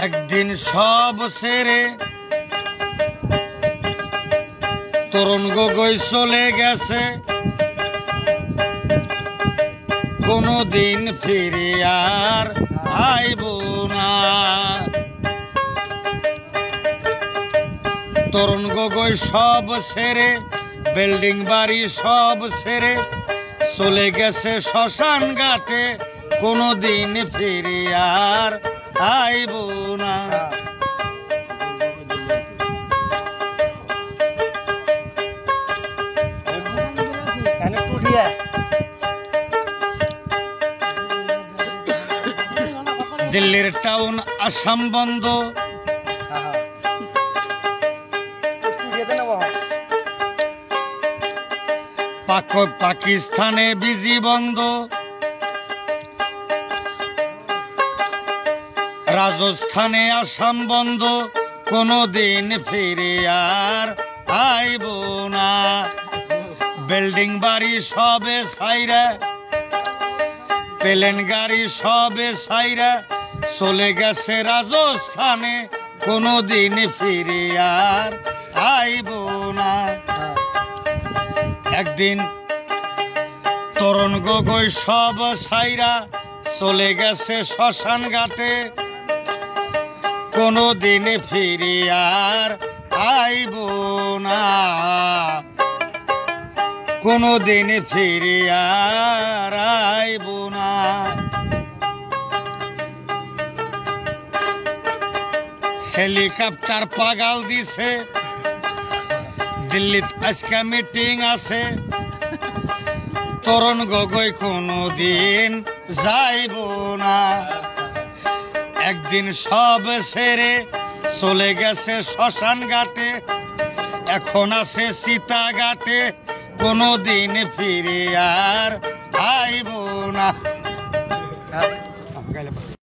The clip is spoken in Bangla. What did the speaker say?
একদিন সব ছেড়ে তরুণ গগৈ চলে গেছে, কোনদিন ফিরে আর আইব না। তরুণ গগৈ সব ছেড়ে, বিল্ডিং বাড়ি সব ছেড়ে চলে গেছে শ্মশান ঘাটে, কোনদিন ফিরে আর আইব না। দিল্লির টাউন আসাম বন্ধ, পাকিস্তানে বিজি বন্ধ, রাজস্থানে আসাম বন্ধ, কোনদিন ফিরে আর আইব না। বিল্ডিং বাড়ি সবে ছাইরা, প্লেন গাড়ি সবে ছাইরা চলে গেছে রাজস্থানে, কোনদিন ফিরে আর আইব না। একদিন তরুণ গগৈ সব ছাইরা চলে গেছে শ্মশান ঘাটে, কোনদিন ফিরে আর আইব না, কোনদিন ফিরে আর আইব না। হেলিকপ্টার পাগাল দিছে, দিল্লিত আজকে মিটিং আছে, তরুণ গগৈ কোনদিন যাইব না। একদিন সব ছেড়ে চলে গেছে শ্মশান ঘাটে, এখন আছে সীতা ঘাটে, কোনদিন ফিরে আর আইব না।